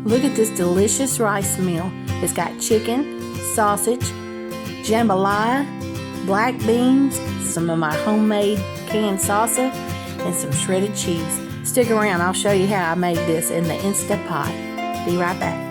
Look at this delicious rice meal. It's got chicken, sausage, jambalaya, black beans, some of my homemade canned salsa, and some shredded cheese. Stick around, I'll show you how I made this in the Instant Pot. Be right back.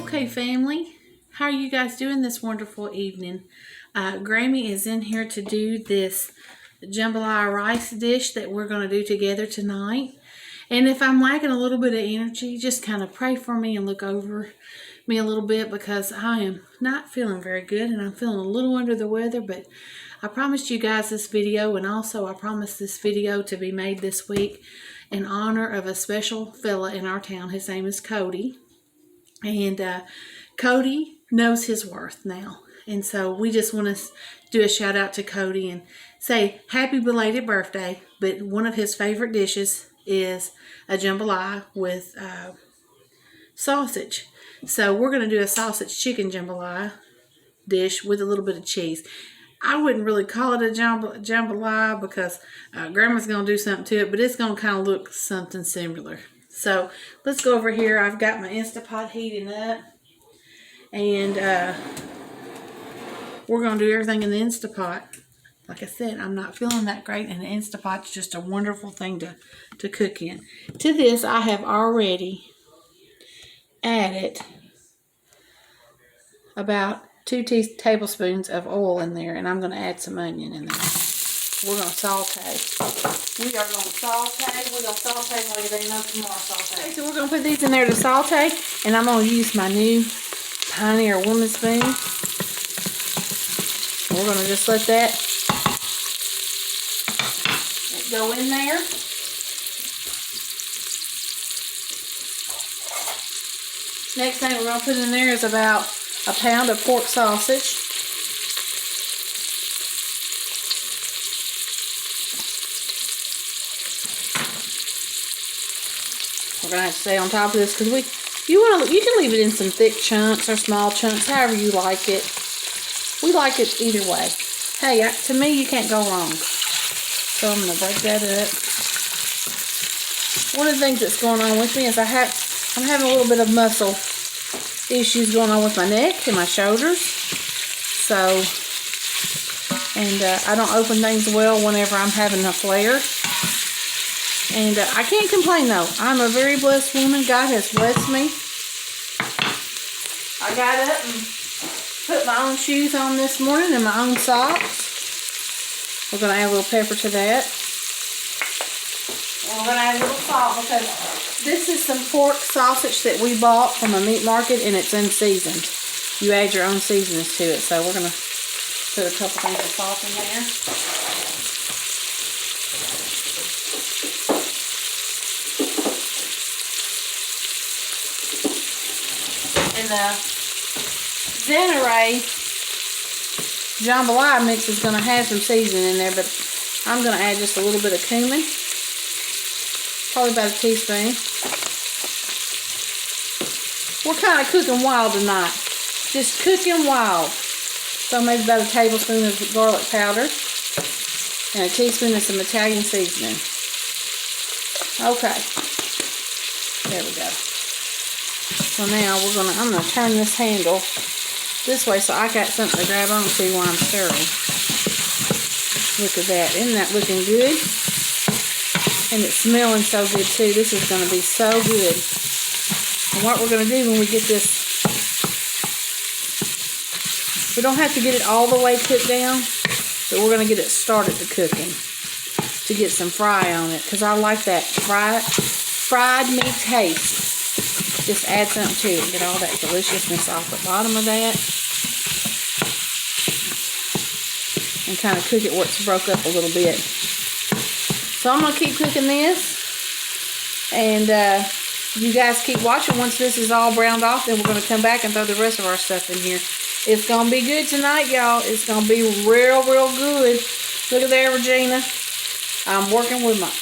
Okay, family, how are you guys doing this wonderful evening? Grammie is in here to do this jambalaya rice dish that we're going to do together tonight. And if I'm lacking a little bit of energy, just kind of pray for me and look over me a little bit, because I am not feeling very good and I'm feeling a little under the weather. But I promised you guys this video, and also I promised this video to be made this week in honor of a special fella in our town. His name is Cody. And Cody knows his worth now. And so we just want to do a shout out to Cody and say happy belated birthday. But one of his favorite dishes is a jambalaya with sausage. So we're going to do a sausage chicken jambalaya dish with a little bit of cheese. I wouldn't really call it a jambalaya because Grandma's going to do something to it, but it's going to kind of look something similar. So let's go over here. I've got my Instant Pot heating up, and we're going to do everything in the Instant Pot. Like I said, I'm not feeling that great, and the Instant Pot's just a wonderful thing to cook in. To this, I have already added about 2 tablespoons of oil in there, and I'm going to add some onion in there. We're going to saute. We are going to saute. We're going to saute while they know some more saute. Okay, so we're going to put these in there to saute, and I'm going to use my new Pioneer woman spoon. We're going to just let that go in there. Next thing we're going to put in there is about a pound of pork sausage. We're going to have to stay on top of this because you can leave it in some thick chunks or small chunks, however you like it. We like it either way. Hey, to me, you can't go wrong. So I'm going to break that up. One of the things that's going on with me is I'm having a little bit of muscle issues going on with my neck and my shoulders. So, and I don't open things well whenever I'm having a flare. And I can't complain though. I'm a very blessed woman. God has blessed me. I got up and put my own shoes on this morning and my own socks. We're going to add a little pepper to that. And we're going to add a little salt because this is some pork sausage that we bought from a meat market, and it's unseasoned. You add your own seasonings to it. So we're going to put a couple things of salt in there. And the Nae jambalaya mix is going to have some seasoning in there, but I'm going to add just a little bit of cumin, probably about a teaspoon. We're kind of cooking wild tonight, just cooking wild. So maybe about a tablespoon of garlic powder and a teaspoon of some Italian seasoning. Okay, there we go. So now I'm going to turn this handle this way so I got something to grab onto while I'm stirring. Look at that. Isn't that looking good? And it's smelling so good too. This is going to be so good. And what we're going to do when we get this, we don't have to get it all the way cooked down, but we're going to get it started to cooking to get some fry on it, because I like that fried meat taste. Just add something to it and get all that deliciousness off the bottom of that. And kind of cook it where it's broke up a little bit. So I'm going to keep cooking this. And you guys keep watching. Once this is all browned off, then we're going to come back and throw the rest of our stuff in here. It's going to be good tonight, y'all. It's going to be real, real good. Look at there, Regina. I'm working with my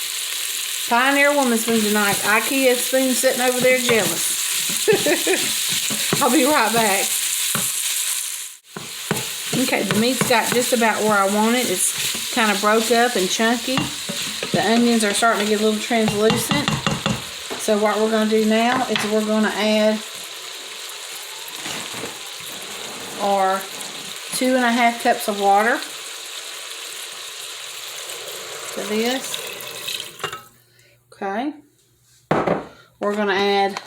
Pioneer woman spoon tonight. IKEA spoon sitting over there jealous. I'll be right back. Okay, the meat's got just about where I want it. It's kind of broke up and chunky. The onions are starting to get a little translucent. So what we're going to do now is we're going to add our 2½ cups of water to this. Okay. We're going to add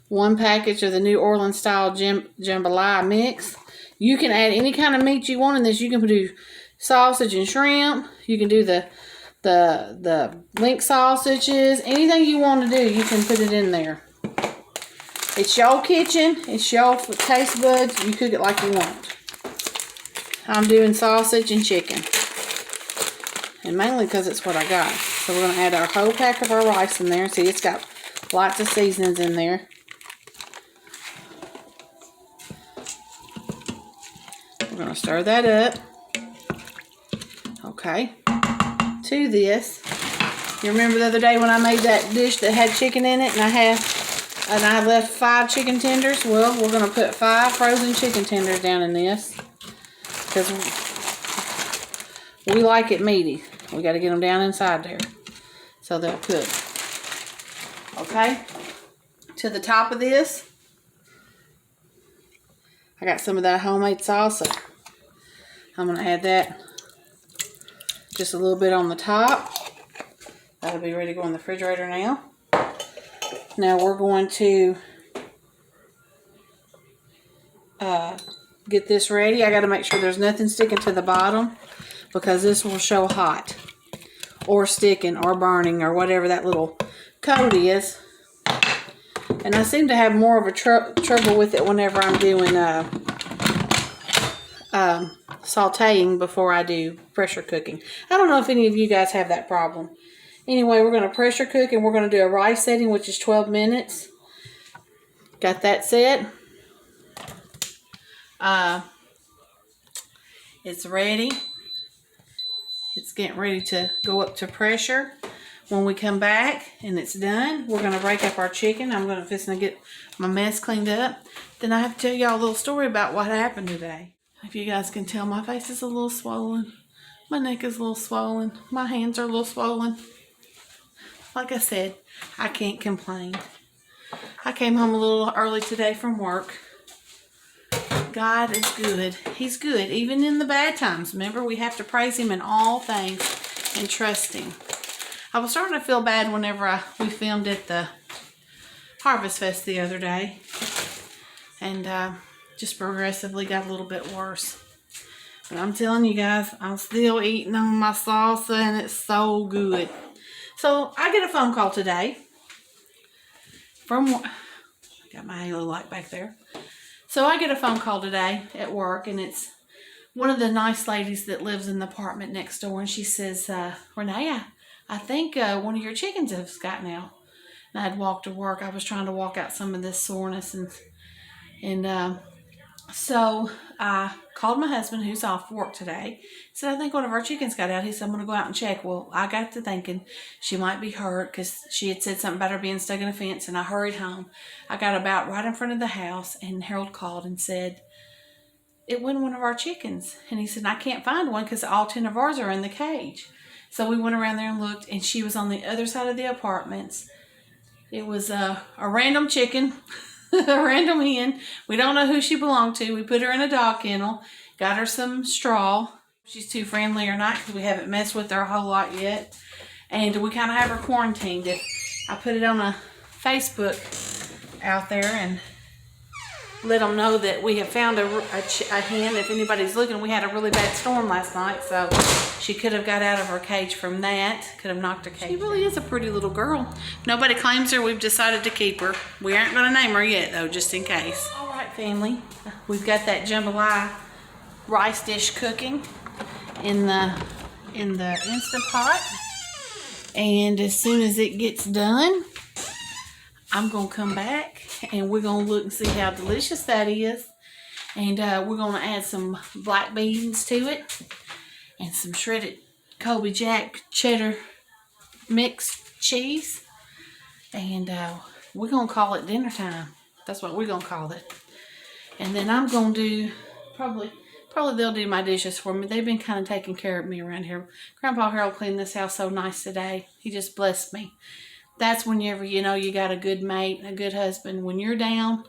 1 package of the New Orleans style jambalaya mix. You can add any kind of meat you want in this. You can do sausage and shrimp. You can do the link sausages. Anything you want to do, you can put it in there. It's your kitchen. It's your taste buds. You cook it like you want. I'm doing sausage and chicken. And mainly because it's what I got. So we're going to add our whole pack of our rice in there. See, it's got lots of seasonings in there. We're going to stir that up. Okay. To this, you remember the other day when I made that dish that had chicken in it, and I left 5 chicken tenders? Well, we're going to put 5 frozen chicken tenders down in this because we like it meaty. We got to get them down inside there so they'll cook. Okay. To the top of this, I got some of that homemade salsa. I'm going to add that just a little bit on the top. That'll be ready to go in the refrigerator now. Now we're going to get this ready. I got to make sure there's nothing sticking to the bottom because this will show hot or sticking or burning or whatever that little coat is. And I seem to have more of a trouble with it whenever I'm doing sauteing before I do pressure cooking. I don't know if any of you guys have that problem. Anyway, we're going to pressure cook and we're going to do a rice setting, which is 12 minutes. Got that set. It's ready. It's getting ready to go up to pressure. When we come back and it's done, we're going to break up our chicken. I'm going to get my mess cleaned up. Then I have to tell y'all a little story about what happened today. If you guys can tell, my face is a little swollen. My neck is a little swollen. My hands are a little swollen. Like I said, I can't complain. I came home a little early today from work. God is good. He's good, even in the bad times. Remember, we have to praise Him in all things and trust Him. I was starting to feel bad whenever we filmed at the Harvest Fest the other day. And just progressively got a little bit worse. But I'm telling you guys, I'm still eating on my salsa and it's so good. So I get a phone call today from, I got my halo light back there. So I get a phone call today at work, and it's one of the nice ladies that lives in the apartment next door, and she says, Renee, I think one of your chickens has gotten out. And I had walked to work. I was trying to walk out some of this soreness, and so I called my husband, who's off work today. Said, I think one of our chickens got out. He said, I'm going to go out and check. Well, I got to thinking she might be hurt because she had said something about her being stuck in a fence, and I hurried home. I got about right in front of the house, and Harold called and said, it wasn't one of our chickens. And he said, I can't find one because all 10 of ours are in the cage. So we went around there and looked, and she was on the other side of the apartments. It was a random chicken. A random hen. We don't know who she belonged to. We put her in a dog kennel. Got her some straw. She's too friendly or not because we haven't messed with her a whole lot yet. And we kind of have her quarantined. I put it on a Facebook out there and let them know that we have found a hen. If anybody's looking, we had a really bad storm last night, so she could have got out of her cage from that. Could have knocked her cage. She really is a pretty little girl. Nobody claims her. We've decided to keep her. We aren't going to name her yet, though, just in case. All right, family. We've got that jambalaya rice dish cooking in the Instant Pot. And as soon as it gets done, I'm going to come back and we're going to look and see how delicious that is. And we're going to add some black beans to it and some shredded Colby Jack cheddar mixed cheese. And we're going to call it dinner time. That's what we're going to call it. And then I'm going to do probably Probably they'll do my dishes for me. They've been kind of taking care of me around here. Grandpa Harold cleaned this house so nice today. He just blessed me. That's whenever you know you got a good mate, a good husband. When you're down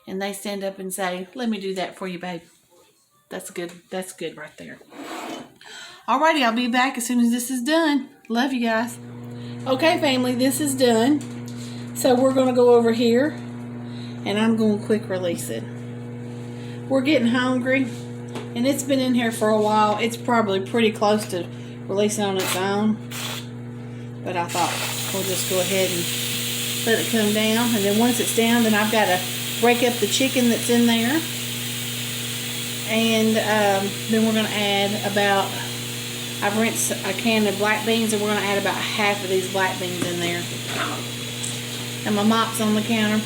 and they stand up and say, let me do that for you, babe. That's good. That's good right there. Alrighty, I'll be back as soon as this is done. Love you guys. Okay, family, this is done. So we're going to go over here and I'm going to quick release it. We're getting hungry and it's been in here for a while. It's probably pretty close to releasing on its own. But I thought we'll just go ahead and let it come down. And then once it's down, then I've got to break up the chicken that's in there. And then we're going to add about, I've rinsed a can of black beans and we're going to add about half of these black beans in there. And my mop's on the counter.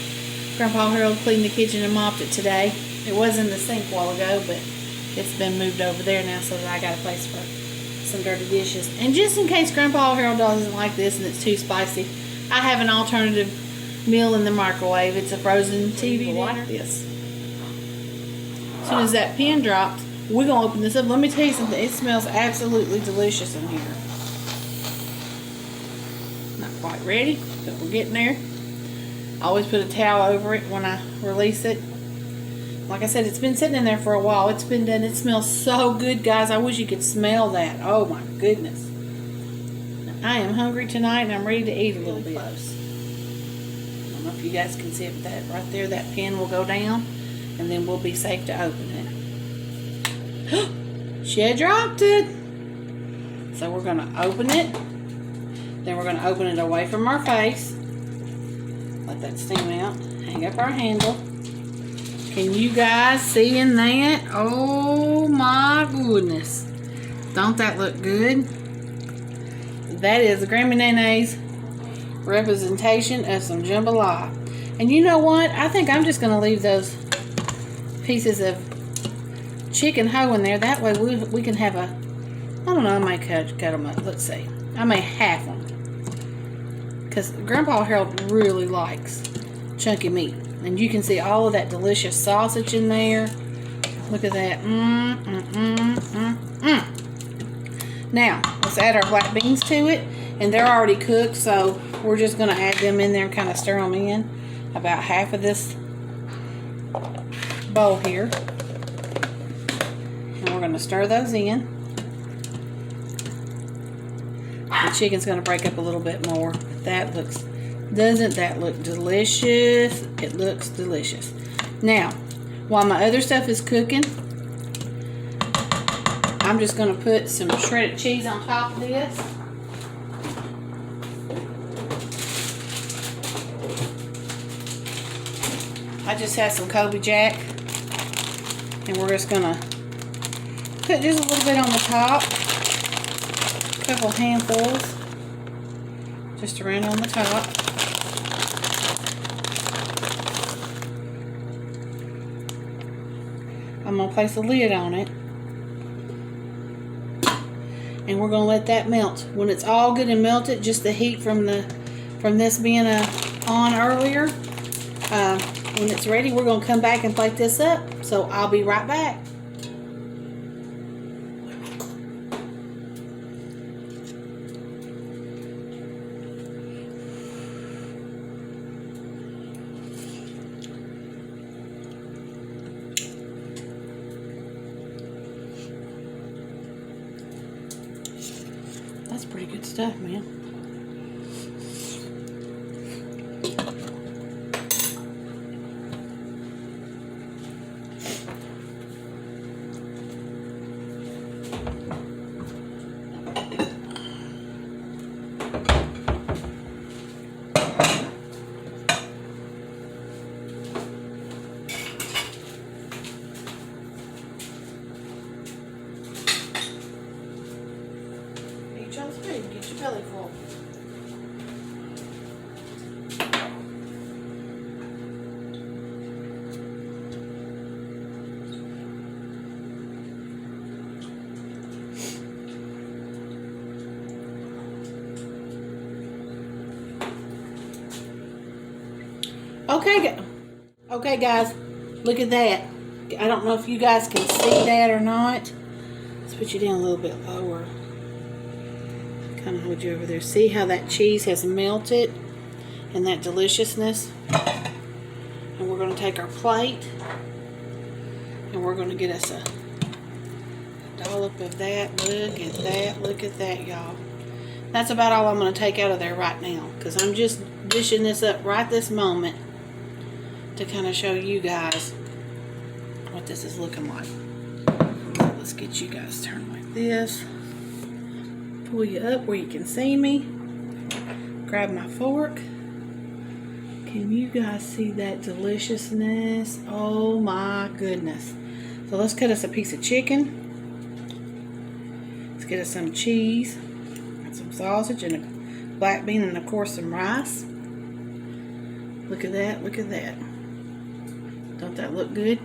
Grandpa Harold cleaned the kitchen and mopped it today. It was in the sink a while ago, but it's been moved over there now so that I got a place for some dirty dishes. And just in case Grandpa Harold doesn't like this and it's too spicy, I have an alternative meal in the microwave. It's a frozen TV dinner. Like this. As soon as that pin drops, we're going to open this up. Let me tell you something. It smells absolutely delicious in here. Not quite ready, but we're getting there. I always put a towel over it when I release it. Like I said, it's been sitting in there for a while. It's been done. It smells so good, guys. I wish you could smell that. Oh, my goodness. I am hungry tonight, and I'm ready to eat a little bit. Close. I don't know if you guys can see it, but that right there, that pin will go down, and then we'll be safe to open it. She dropped it. So we're going to open it. Then we're going to open it away from our face. Let that steam out. Hang up our handle. Can you guys see in that? Oh my goodness. Don't that look good? That is the Grammie Nae Nae's representation of some jambalaya. And you know what? I think I'm just going to leave those pieces of chicken hoe in there. That way we can have a, I don't know, I may cut them up. Let's see. I may half them. Because Grandpa Harold really likes chunky meat. And you can see all of that delicious sausage in there. Look at that. Now, let's add our black beans to it. And they're already cooked, so we're just going to add them in there and kind of stir them in. About half of this bowl here. And we're going to stir those in. The chicken's going to break up a little bit more. But that looks... Doesn't that look delicious? It looks delicious. Now, while my other stuff is cooking, I'm just going to put some shredded cheese on top of this. I just have some Colby Jack, and we're just going to put just a little bit on the top. A couple handfuls just around on the top. I'm going to place a lid on it. And we're going to let that melt. When it's all good and melted, just the heat from this being on earlier, when it's ready, we're going to come back and plate this up. So I'll be right back. That's pretty good stuff, man. Get your belly full. Okay, guys, look at that. I don't know if you guys can see that or not. Let's put you down a little bit lower. Kind of hold you over there. See how that cheese has melted and that deliciousness? And we're going to take our plate and we're going to get us a dollop of that. Look at that. Look at that, y'all. That's about all I'm going to take out of there right now, because I'm just dishing this up right this moment to kind of show you guys what this is looking like. So let's get you guys turned like this. Pull you up where you can see me. Grab my fork. Can you guys see that deliciousness? Oh my goodness. So let's cut us a piece of chicken. Let's get us some cheese. Got some sausage and a black bean and of course some rice. Look at that, look at that. Don't that look good?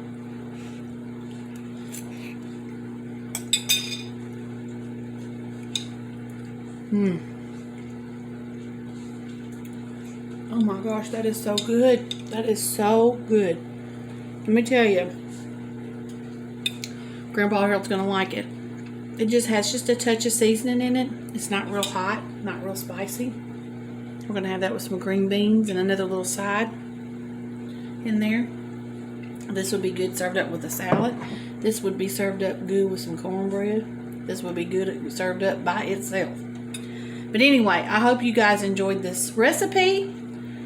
Oh my gosh, that is so good. That is so good. Let me tell you, Grandpa Harold's gonna like it. It just has just a touch of seasoning in it. It's not real hot, not real spicy. We're gonna have that with some green beans and another little side in there. This would be good served up with a salad. This would be served up good with some cornbread. This would be good served up by itself. But anyway, I hope you guys enjoyed this recipe.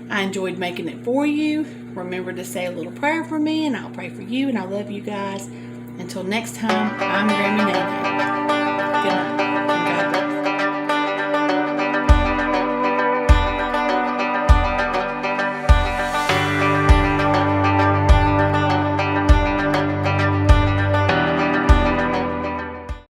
I enjoyed making it for you. Remember to say a little prayer for me, and I'll pray for you, and I love you guys. Until next time, I'm Grammie Nae Nae. Good night, and God bless.